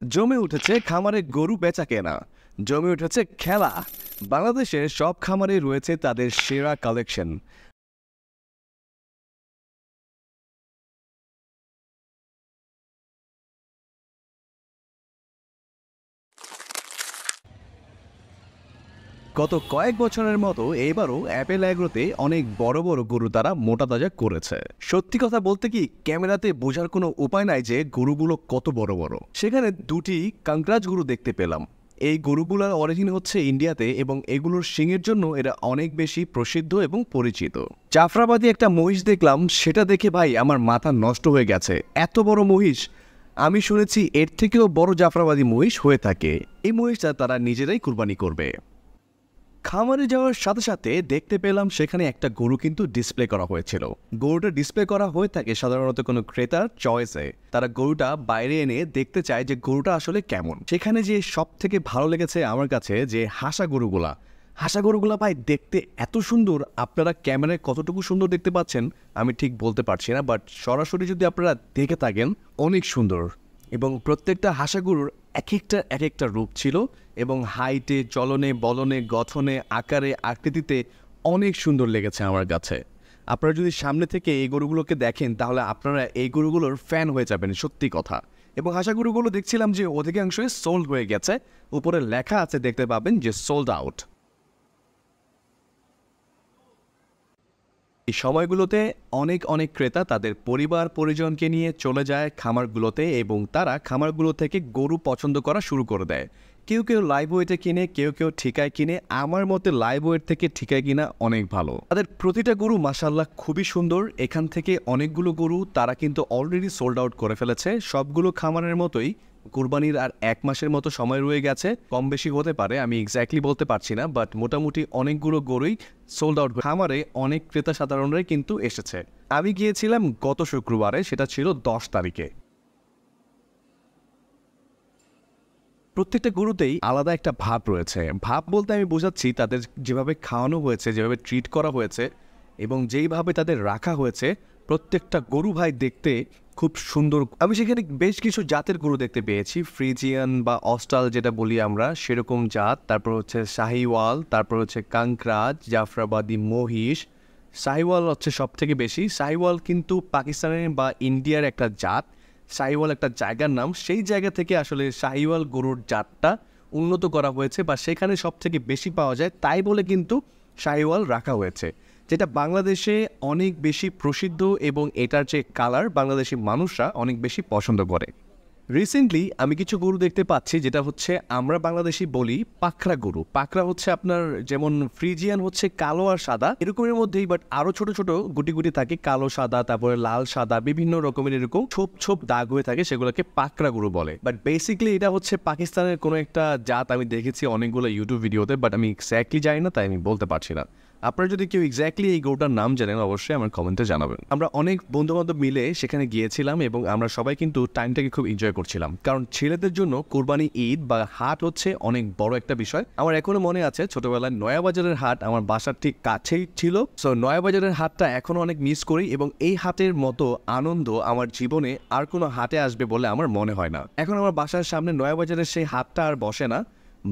জমে উঠেছে খামারে গরু বেচাকেনা, জমে উঠেছে খেলা। বাংলাদেশের সব খামারে রয়েছে তাদের সেরা কালেকশন। গত কয়েক বছরের মতো এবারও অ্যাপেল অ্যাগ্রোতে অনেক বড় বড় গরু তারা মোটা তাজা করেছে। সত্যি কথা বলতে কি, ক্যামেরাতে বোঝার কোনো উপায় নাই যে গরুগুলো কত বড় বড়। সেখানে দুটি কাংরাজ গরু দেখতে পেলাম। এই গরুগুলোর অরিজিন হচ্ছে ইন্ডিয়াতে এবং এগুলোর শিংয়ের জন্য এরা অনেক বেশি প্রসিদ্ধ এবং পরিচিত। জাফরাবাদী একটা মহিষ দেখলাম, সেটা দেখে ভাই আমার মাথা নষ্ট হয়ে গেছে। এত বড় মহিষ! আমি শুনেছি এর থেকেও বড় জাফরাবাদী মহিষ হয়ে থাকে। এই মহিষটা তারা নিজেরাই কুরবানি করবে। খামারে যাওয়ার সাথে সাথে দেখতে পেলাম সেখানে একটা গরু কিন্তু ডিসপ্লে করা হয়েছিল। গরুটা ডিসপ্লে করা হয়ে থাকে সাধারণত কোনো ক্রেতার চয়েসে। তারা গরুটা বাইরে এনে দেখতে চায় যে গরুটা আসলে কেমন। সেখানে যে সব থেকে ভালো লেগেছে আমার কাছে যে হাসা গরুগুলা ভাই দেখতে এত সুন্দর। আপনারা ক্যামেরায় কতটুকু সুন্দর দেখতে পাচ্ছেন আমি ঠিক বলতে পারছি না, বাট সরাসরি যদি আপনারা দেখে থাকেন অনেক সুন্দর। এবং প্রত্যেকটা হাসা গরুর এক একটা রূপ ছিল এবং হাইটে, চলনে, বলনে, গঠনে, আকারে, আকৃতিতে অনেক সুন্দর লেগেছে আমার কাছে। আপনারা যদি সামনে থেকে এই গরুগুলোকে দেখেন তাহলে আপনারা এই গরুগুলোর ফ্যান হয়ে যাবেন, সত্যি কথা। এবং হাসা গরুগুলো দেখছিলাম যে অধিকাংশই সোল্ড হয়ে গেছে। উপরে লেখা আছে, দেখতে পাবেন যে সোল্ড আউট। এই সময়গুলোতে অনেক ক্রেতা তাদের পরিবার পরিজনকে নিয়ে চলে যায় খামারগুলোতে এবং তারা খামারগুলো থেকে গরু পছন্দ করা শুরু করে দেয়। কেউ কেউ লাইভ ওয়েটে কিনে, কেউ কেউ ঠিকায় কিনে। আমার মতে লাইভ ওয়েট থেকে ঠিকায় কিনা অনেক ভালো। তাদের প্রতিটা গরু মাশাআল্লাহ খুবই সুন্দর। এখান থেকে অনেকগুলো গরু তারা কিন্তু অলরেডি সোল্ড আউট করে ফেলেছে। সবগুলো খামারের মতোই কুরবানির আর 1 মাসের মতো সময় রয়ে গেছে। কম বেশি হতে পারে, আমি এক্স্যাক্টলি বলতে পারছি না, বাট মোটামুটি অনেকগুলো গরুই সোল্ড আউট। খামারে অনেক ক্রেতা সাধারণরাই কিন্তু এসেছে। আমি গিয়েছিলাম গত শুক্রবারে, সেটা ছিল 10 তারিখে। প্রত্যেকটা গরুতেই আলাদা একটা ভাব রয়েছে। ভাব বলতে আমি বোঝাচ্ছি তাদের যেভাবে খাওয়ানো হয়েছে, যেভাবে ট্রিট করা হয়েছে এবং যেইভাবে তাদের রাখা হয়েছে। প্রত্যেকটা গরু ভাই দেখতে খুব সুন্দর। আমি সেখানে বেশ কিছু জাতের গরু দেখতে পেয়েছি, ফ্রিজিয়ান বা অস্টাল যেটা বলি আমরা, সেরকম জাত। তারপর হচ্ছে শাহিওয়াল, তারপর হচ্ছে কাংরাজ, জাফরাবাদী মহিষ। শাহিওয়াল হচ্ছে সব থেকে বেশি। শাহিওয়াল কিন্তু পাকিস্তানের বা ইন্ডিয়ার একটা জাত। শাহিওয়াল একটা জায়গার নাম, সেই জায়গা থেকে আসলে শাহিওয়াল গরুর জাতটা উন্নত করা হয়েছে বা সেখানে সব থেকে বেশি পাওয়া যায়, তাই বলে কিন্তু শাহিওয়াল রাখা হয়েছে, যেটা বাংলাদেশে অনেক বেশি প্রসিদ্ধ এবং এটার যে কালার বাংলাদেশি মানুষরা অনেক বেশি পছন্দ করে। রিসেন্টলি আমি কিছু গরু দেখতে পাচ্ছি যেটা হচ্ছে আমরা বাংলাদেশি বলি পাকড়া গরু। পাকড়া হচ্ছে আপনার যেমন ফ্রিজিয়ান হচ্ছে কালো আর সাদা এরকমের মধ্যেই, বাট আরো ছোট ছোট গুটি গুটি থাকে, কালো সাদা, তারপরে লাল সাদা, বিভিন্ন রকমের এরকম ছোপ ছোপ দাগ হয়ে থাকে, সেগুলোকে পাকড়া গরু বলে। বাট বেসিক্যালি এটা হচ্ছে পাকিস্তানের কোনো একটা জাত। আমি দেখেছি অনেকগুলো ইউটিউব ভিডিওতে, বাট আমি এক্স্যাক্টলি জানি না, তাই আমি বলতে পারছি না। আপনারা যদি কেউ এক্স্যাক্টলি এই গরুটার নাম জানেন অবশ্যই আমার কমেন্টে জানাবেন। আমরা অনেক বন্ধুবান্ধব মিলে সেখানে গিয়েছিলাম এবং আমরা সবাই কিন্তু টাইমটাকে খুব এনজয় করছিলাম, কারণ ছেলেদের জন্য কোরবানি ঈদ বা হাট হচ্ছে অনেক বড় একটা বিষয়। আমার এখনো মনে আছে ছোটবেলায় নয়াবাজারের হাট আমার বাসার ঠিক কাছেই ছিল। সো নয়াবাজারের হাটটা এখনো অনেক মিস করি এবং এই হাটের মতো আনন্দ আমার জীবনে আর কোনো হাটে আসবে বলে আমার মনে হয় না। এখন আমার বাসার সামনে নয়াবাজারের সেই হাটটা আর বসে না,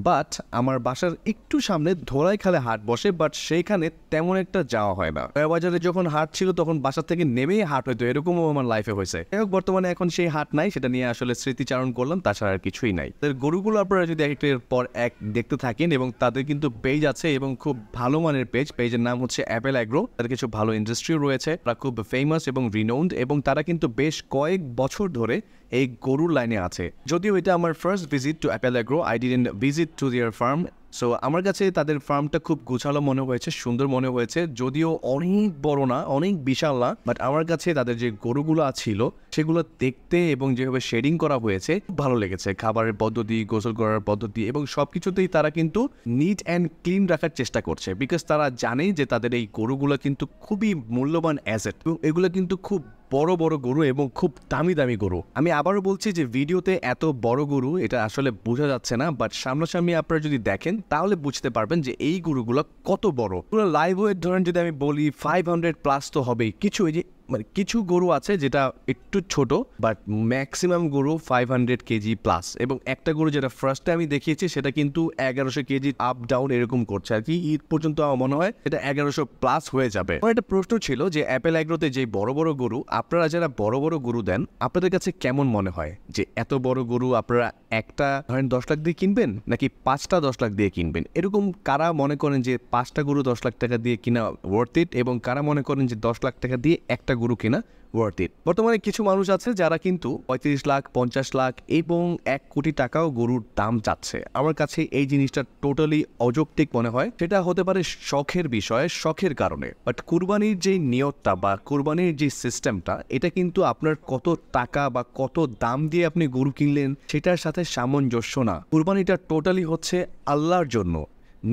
বাট আমার বাসার একটু সামনে ধোলাইখালে হাট বসে, বাট সেইখানে তেমন একটা যাওয়া হয় না। বাজারে যখন হাট ছিল তখন বাসা থেকে নেমেই হাট হইতো, এরকমও আমার লাইফে হয়েছে। যাই হোক, বর্তমানে এখন সেই হাট নাই, সেটা নিয়ে আসলে স্মৃতিচারণ করলাম, তাছাড়া আর কিছুই নাই। তাদের গরুগুলো আপনারা যদি একটার পর এক দেখতে থাকেন, এবং তাদের কিন্তু পেজ আছে এবং খুব ভালো মানের পেজ। পেজের নাম হচ্ছে অ্যাপেল অ্যাগ্রো। তাদের কিছু ভালো ইন্ডাস্ট্রিও রয়েছে, তারা খুব ফেমাস এবং রিনোন্ড এবং তারা কিন্তু বেশ কয়েক বছর ধরে এই গরুর লাইনে আছে। যদিও এটা আমার first visit to Apple agro, I didn't visit to their farm. So আমার কাছে তাদের ফার্মটা খুব গোছালো মনে হয়েছে, সুন্দর মনে হয়েছে, যদিও অনেক বড় না, অনেক বিশাল না, বাট আমার কাছে তাদের যে গরুগুলো ছিল সেগুলো দেখতে এবং যেভাবে শেডিং করা হয়েছে খুব ভালো লেগেছে। খাবারের পদ্ধতি, গোসল করার পদ্ধতি এবং সবকিছুতেই তারা কিন্তু নিট অ্যান্ড ক্লিন রাখার চেষ্টা করছে, বিকজ তারা জানে যে তাদের এই গরুগুলো কিন্তু খুবই মূল্যবান অ্যাসেট এবং এগুলো কিন্তু খুব বড় বড় গরু এবং খুব দামি দামি গরু। আমি আবারও বলছি যে ভিডিওতে এত বড় গরু এটা আসলে বোঝা যাচ্ছে না, বাট সামনাসামনি আপনারা যদি দেখেন তাহলে বুঝতে পারবেন যে এই গরুগুলো কত বড়। পুরো লাইভ ওয়েট ধরেন যদি আমি বলি 500 প্লাস তো হবেই। কিছু এই যে মানে কিছু গরু আছে যেটা একটু ছোট, বাট ম্যাক্সিমাম গরু 500 কেজি প্লাস, এবং একটা গরু যেটা ফার্স্টে আমি দেখিয়েছি সেটা কিন্তু 1100 কেজি আপ ডাউন এরকম করছে আর কি। ঈদ পর্যন্ত আমার মনে হয় এটা 1100 প্লাস হয়ে যাবে। আমার একটা প্রশ্ন ছিল যে অ্যাপেল অ্যাগ্রোতে যে বড় বড় গরু, আপনারা যারা বড় বড় গরু দেন, আপনাদের কাছে কেমন মনে হয় যে এত বড় গরু আপনারা একটা ধরেন 10 লাখ দিয়ে কিনবেন নাকি 5টা 10 লাখ দিয়ে কিনবেন? এরকম কারা মনে করেন যে 5টা গরু 10 লাখ টাকা দিয়ে কিনা ওয়ার্থ ইট, এবং কারা মনে করেন যে 10 লাখ টাকা দিয়ে একটা গরু কিনা ওয়ার্থ ইট? বর্তমানে কিছু মানুষ আছে যারা কিন্তু 35 লাখ 50 লাখ এবং 1 কোটি টাকাও গরুর দাম চাচ্ছে। আমার কাছে এই জিনিসটা টোটালি অযৌক্তিক মনে হয়। সেটা হতে পারে শখের বিষয়, শখের কারণে, বাট কুরবানির যে নিয়তটা বা কুরবানির যে সিস্টেমটা, এটা কিন্তু আপনার কত টাকা বা কত দাম দিয়ে আপনি গরু কিনলেন সেটার সাথে সামঞ্জস্য না। কুরবানিটা টোটালি হচ্ছে আল্লাহর জন্য।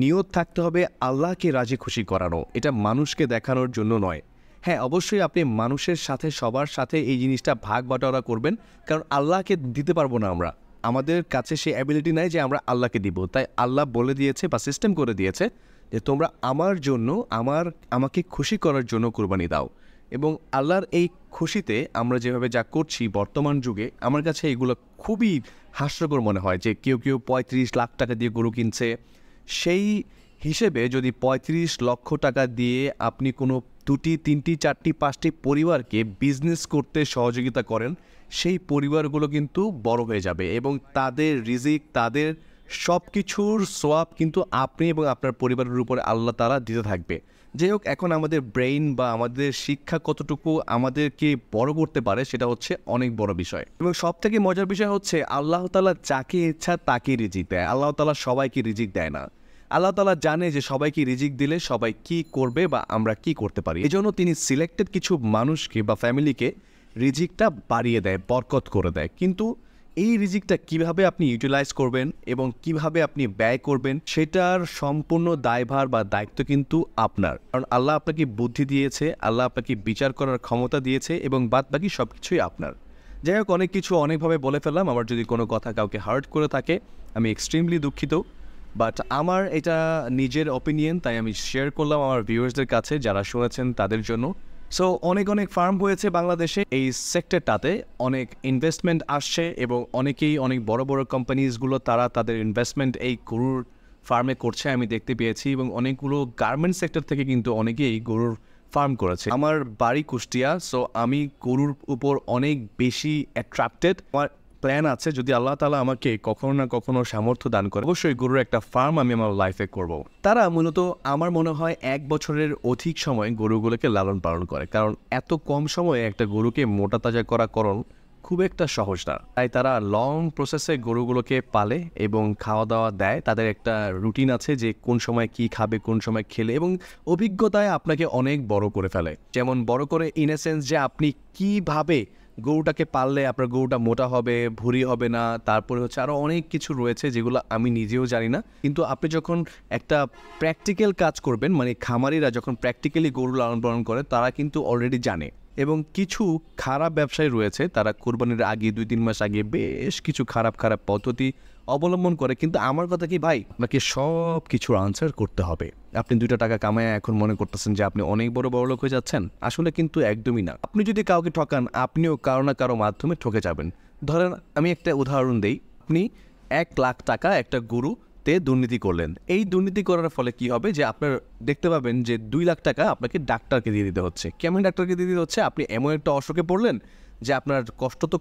নিয়ত থাকতে হবে আল্লাহকে রাজি খুশি করানো, এটা মানুষকে দেখানোর জন্য নয়। হ্যাঁ, অবশ্যই আপনি মানুষের সাথে সবার সাথে এই জিনিসটা ভাগ বাটোয়ারা করবেন, কারণ আল্লাহকে দিতে পারবো না আমরা, আমাদের কাছে সেই অ্যাবিলিটি নাই যে আমরা আল্লাহকে দিব। তাই আল্লাহ বলে দিয়েছে বা সিস্টেম করে দিয়েছে যে তোমরা আমার জন্য আমাকে খুশি করার জন্য কুরবানি দাও। এবং আল্লাহর এই খুশিতে আমরা যেভাবে যা করছি বর্তমান যুগে, আমার কাছে এগুলো খুবই হাস্যকর মনে হয় যে কেউ 35 লাখ টাকা দিয়ে গরু কিনছে। সেই হিসেবে যদি 35 লক্ষ টাকা দিয়ে আপনি কোনো 2টি 3টি 4টি 5টি পরিবারকে বিজনেস করতে সহযোগিতা করেন, সেই পরিবারগুলো কিন্তু বড় হয়ে যাবে এবং তাদের রিজিক, তাদের সব কিছুর সোয়াব কিন্তু আপনি এবং আপনার পরিবারের উপরে আল্লাহ তাআলা দিতে থাকবে। যাই হোক, এখন আমাদের ব্রেইন বা আমাদের শিক্ষা কতটুকু আমাদেরকে বড় করতে পারে সেটা হচ্ছে অনেক বড় বিষয়। এবং সব থেকে মজার বিষয় হচ্ছে আল্লাহ তাআলা যাকে ইচ্ছা তাকে রিজিক দেয়। আল্লাহ তাআলা সবাইকে রিজিক দেয় না। আল্লাহ তাআলা জানে যে সবাইকে রিজিক দিলে সবাই কি করবে বা আমরা কি করতে পারি। এজন্য তিনি সিলেক্টেড কিছু মানুষকে বা ফ্যামিলিকে রিজিকটা বাড়িয়ে দেয়, বরকত করে দেয়। কিন্তু এই রিজিকটা কিভাবে আপনি ইউটিলাইজ করবেন এবং কিভাবে আপনি ব্যয় করবেন সেটার সম্পূর্ণ দায়ভার বা দায়িত্ব কিন্তু আপনার। কারণ আল্লাহ আপনাকে বুদ্ধি দিয়েছে, আল্লাহ আপনাকে বিচার করার ক্ষমতা দিয়েছে এবং বাদবাকি সব কিছুই আপনার। যাই হোক, অনেক কিছু অনেকভাবে বলে ফেললাম। আমার যদি কোনো কথা কাউকে হার্ট করে থাকে আমি এক্সট্রিমলি দুঃখিত, বাট আমার এটা নিজের অপিনিয়ন, তাই আমি শেয়ার করলাম আমার ভিউয়ার্সদের কাছে যারা শুনেছেন তাদের জন্য। সো অনেক ফার্ম হয়েছে বাংলাদেশে, এই সেক্টরটাতে অনেক ইনভেস্টমেন্ট আসছে এবং অনেকেই অনেক বড় বড় কোম্পানিজগুলো তারা তাদের ইনভেস্টমেন্ট এই গরুর ফার্মে করছে আমি দেখতে পেয়েছি, এবং অনেকগুলো গার্মেন্টস সেক্টর থেকে কিন্তু অনেকেই গরুর ফার্ম করেছে। আমার বাড়ি কুষ্টিয়া, সো আমি গরুর উপর অনেক বেশি অ্যাট্রাক্টেড। আমার প্ল্যান আছে যদি আল্লাহ তাআলা আমাকে কখনো না কখনো সামর্থ্য দান করে, অবশ্যই গরুর একটা ফার্ম আমি আমার লাইফে করব। তারা মূলত আমার মনে হয় 1 বছরের অধিক সময় গরুগুলোকে লালন পালন করে, কারণ এত কম সময়ে একটা গরুকে মোটা তাজা করা খুব একটা সহজ না। তাই তারা লং প্রসেসে গরুগুলোকে পালে এবং খাওয়া দাওয়া দেয়। তাদের একটা রুটিন আছে যে কোন সময় কি খাবে, কোন সময় খেলে, এবং অভিজ্ঞতায় আপনাকে অনেক বড় করে ফেলে। যেমন বড় করে ইন এ সেন্স যে আপনি কিভাবে গরুটাকে পাললে আপনার গরুটা মোটা হবে, ভুঁড়ি হবে না, তারপরে হচ্ছে আরও অনেক কিছু রয়েছে যেগুলো আমি নিজেও জানি না। কিন্তু আপনি যখন একটা প্র্যাকটিক্যাল কাজ করবেন, মানে খামারিরা যখন প্র্যাকটিক্যালি গরু লালন পালন করে তারা কিন্তু অলরেডি জানে। এবং কিছু খারাপ ব্যবসায়ী রয়েছে তারা কুরবানির আগে 2-3 মাস আগে বেশ কিছু খারাপ পদ্ধতি অবলম্বন করে। কিন্তু আমার কথা কি ভাই, আপনাকে সব কিছুর আনসার করতে হবে। আপনি 2টা টাকা কামায় এখন মনে করতেছেন যে আপনি অনেক বড় লোক হয়ে যাচ্ছেন, আসলে কিন্তু একদমই না। আপনি যদি কাউকে ঠকান আপনিও কারো না কারো মাধ্যমে ঠকে যাবেন। ধরেন আমি একটা উদাহরণ দেই, আপনি 1 লাখ টাকা একটা গরুতে দুর্নীতি করলেন। এই দুর্নীতি করার ফলে কি হবে যে আপনার দেখতে পাবেন যে 2 লাখ টাকা আপনাকে ডাক্তারকে দিয়ে দিতে হচ্ছে। কেমন ডাক্তারকে দিয়ে দিতে হচ্ছে? আপনি এমন একটা অসুখে পড়লেন যে আপনার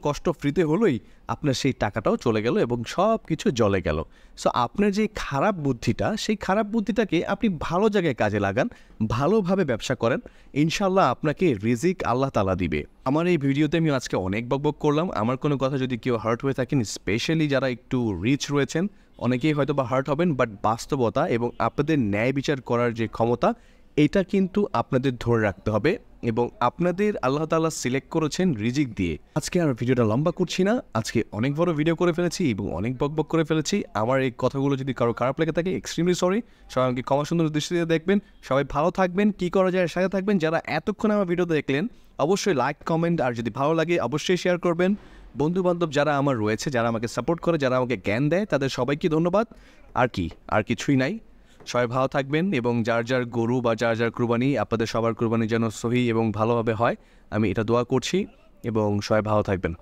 কষ্ট ফ্রিতে হলোই, আপনার সেই টাকাটাও চলে গেল এবং সব কিছু জলে গেল। সো আপনার যে খারাপ বুদ্ধিটা, সেই খারাপ বুদ্ধিটাকে আপনি ভালো জায়গায় কাজে লাগান, ভালোভাবে ব্যবসা করেন, ইনশাল্লাহ আপনাকে রিজিক আল্লাহ তাআলা দিবে। আমার এই ভিডিওতে আমি আজকে অনেক বকবক করলাম। আমার কোনো কথা যদি কেউ হার্ট হয়ে থাকেন, স্পেশালি যারা একটু রিচ রয়েছেন, অনেকেই হয়তো বা হার্ট হবেন, বাট বাস্তবতা এবং আপনাদের ন্যায় বিচার করার যে ক্ষমতা, এটা কিন্তু আপনাদের ধরে রাখতে হবে এবং আপনাদের আল্লাহ তাআলা সিলেক্ট করেছেন রিজিক দিয়ে। আজকে আর ভিডিওটা লম্বা করছি না, আজকে অনেক বড় ভিডিও করে ফেলেছি এবং অনেক বকবক করে ফেলেছি। আমার এই কথাগুলো যদি কারো খারাপ লেগে থাকে এক্সট্রিমলি সরি। সবাই আমাকে ক্ষমা সুন্দর দৃষ্টিতে দেখবেন, সবাই ভালো থাকবেন, কি করা যায় সাথে থাকবেন। যারা এতক্ষণ আমার ভিডিও দেখলেন অবশ্যই লাইক, কমেন্ট, আর যদি ভালো লাগে অবশ্যই শেয়ার করবেন। বন্ধু বান্ধব যারা আমার রয়েছে, যারা আমাকে সাপোর্ট করে, যারা আমাকে জ্ঞান দেয়, তাদের সবাইকে ধন্যবাদ। আর কিছুই নাই। সবাই ভালো থাকবেন এবং যার যার গরু বা যার যার কুরবানি আপনাদের সবার কুরবানি যেন সহি এবং ভালোভাবে হয় আমি এটা দোয়া করছি এবং সবাই ভালো থাকবেন।